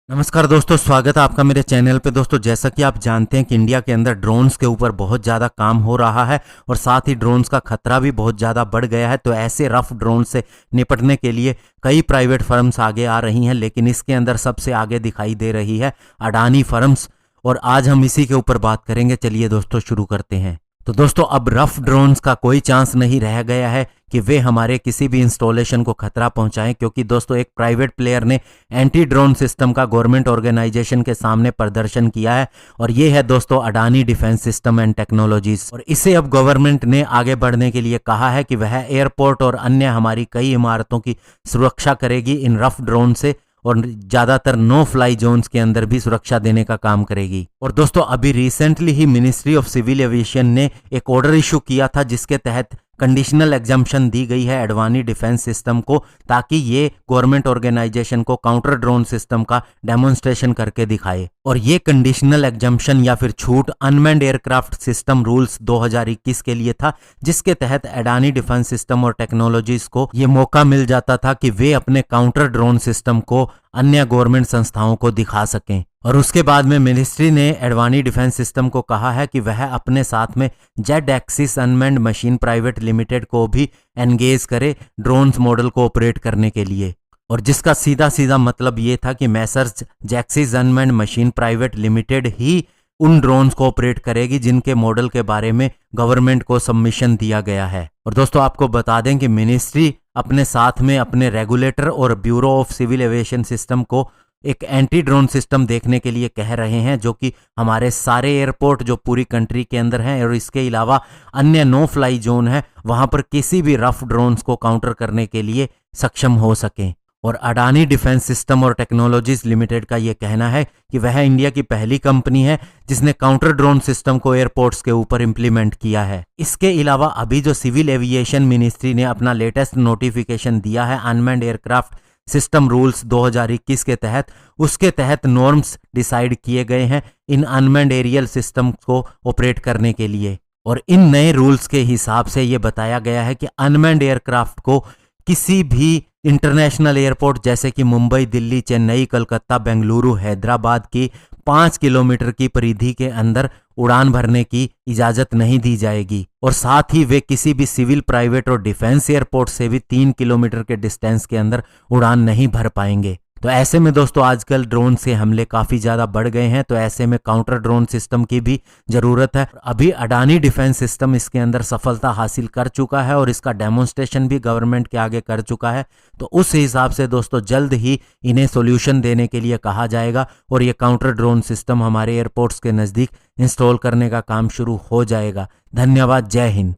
नमस्कार दोस्तों, स्वागत है आपका मेरे चैनल पे। दोस्तों, जैसा कि आप जानते हैं कि इंडिया के अंदर ड्रोन्स के ऊपर बहुत ज़्यादा काम हो रहा है और साथ ही ड्रोन्स का खतरा भी बहुत ज़्यादा बढ़ गया है। तो ऐसे रफ ड्रोन से निपटने के लिए कई प्राइवेट फर्म्स आगे आ रही हैं, लेकिन इसके अंदर सबसे आगे दिखाई दे रही है अडानी फर्म्स। और आज हम इसी के ऊपर बात करेंगे। चलिए दोस्तों, शुरू करते हैं। तो दोस्तों, अब रफ ड्रोन्स का कोई चांस नहीं रह गया है कि वे हमारे किसी भी इंस्टॉलेशन को खतरा पहुंचाएं, क्योंकि दोस्तों एक प्राइवेट प्लेयर ने एंटी ड्रोन सिस्टम का गवर्नमेंट ऑर्गेनाइजेशन के सामने प्रदर्शन किया है और ये है दोस्तों Adani defence system and technologies. और इसे अब गवर्नमेंट ने आगे बढ़ने के लिए कहा है कि वह एयरपोर्ट और अन्य हमारी कई इमारतों की सुरक्षा करेगी इन रफ ड्रोन से, और ज्यादातर नो फ्लाई जोन्स के अंदर भी सुरक्षा देने का काम करेगी। और दोस्तों, अभी रिसेंटली ही मिनिस्ट्री ऑफ सिविल एविएशन ने एक ऑर्डर इशू किया था जिसके तहत कंडीशनल एग्जम्पशन दी गई है अडानी डिफेंस सिस्टम को, ताकि ये गवर्नमेंट ऑर्गेनाइजेशन को काउंटर ड्रोन सिस्टम का डेमोन्स्ट्रेशन करके दिखाए। और ये कंडीशनल एग्जम्पशन या फिर छूट अनमैन्ड एयरक्राफ्ट सिस्टम रूल्स 2021 के लिए था, जिसके तहत अडानी डिफेंस सिस्टम और टेक्नोलॉजीज को ये मौका मिल जाता था कि वे अपने काउंटर ड्रोन सिस्टम को अन्य गवर्नमेंट संस्थाओं को दिखा सकें। और उसके बाद में मिनिस्ट्री ने अडानी डिफेंस सिस्टम को कहा है कि वह अपने साथ में Z axis unmanned machine private limited को भी एंगेज करे ड्रोन्स मॉडल को ऑपरेट करने के लिए। और जिसका सीधा सीधा मतलब ये था कि messrs Jaxis unmanned machine private limited ही उन ड्रोन्स को ऑपरेट करेगी जिनके मॉडल के बारे में गवर्नमेंट को सबमिशन दिया गया है। और दोस्तों, आपको बता दें कि मिनिस्ट्री अपने साथ में अपने रेगुलेटर और bureau of civil aviation system को एक एंटी ड्रोन सिस्टम देखने के लिए कह रहे हैं, जो कि हमारे सारे एयरपोर्ट जो पूरी कंट्री के अंदर हैं और इसके अलावा अन्य नो फ्लाई जोन है वहां पर किसी भी रफ ड्रोन्स को काउंटर करने के लिए सक्षम हो सकें। और अडानी डिफेंस सिस्टम और टेक्नोलॉजीज लिमिटेड का यह कहना है कि वह इंडिया की पहली कंपनी है जिसने काउंटर ड्रोन सिस्टम को एयरपोर्ट्स के ऊपर इंप्लीमेंट किया है। इसके अलावा अभी जो सिविल एविएशन मिनिस्ट्री ने अपना लेटेस्ट नोटिफिकेशन दिया है अनमैन्ड एयरक्राफ्ट सिस्टम रूल्स 2021 के तहत, उसके तहत नॉर्म्स डिसाइड किए गए हैं इन अनमैन्ड एरियल सिस्टम को ऑपरेट करने के लिए। और इन नए रूल्स के हिसाब से ये बताया गया है कि अनमैन्ड एयरक्राफ्ट को किसी भी इंटरनेशनल एयरपोर्ट जैसे कि मुंबई, दिल्ली, चेन्नई, कलकत्ता, बेंगलुरु, हैदराबाद की 5 किलोमीटर की परिधि के अंदर उड़ान भरने की इजाजत नहीं दी जाएगी। और साथ ही वे किसी भी सिविल, प्राइवेट और डिफेंस एयरपोर्ट से भी 3 किलोमीटर के डिस्टेंस के अंदर उड़ान नहीं भर पाएंगे। तो ऐसे में दोस्तों, आजकल ड्रोन से हमले काफी ज्यादा बढ़ गए हैं, तो ऐसे में काउंटर ड्रोन सिस्टम की भी जरूरत है। अभी अडानी डिफेंस सिस्टम इसके अंदर सफलता हासिल कर चुका है और इसका डेमोन्स्ट्रेशन भी गवर्नमेंट के आगे कर चुका है। तो उस हिसाब से दोस्तों जल्द ही इन्हें सॉल्यूशन देने के लिए कहा जाएगा और ये काउंटर ड्रोन सिस्टम हमारे एयरपोर्ट्स के नजदीक इंस्टॉल करने का काम शुरू हो जाएगा। धन्यवाद। जय हिंद।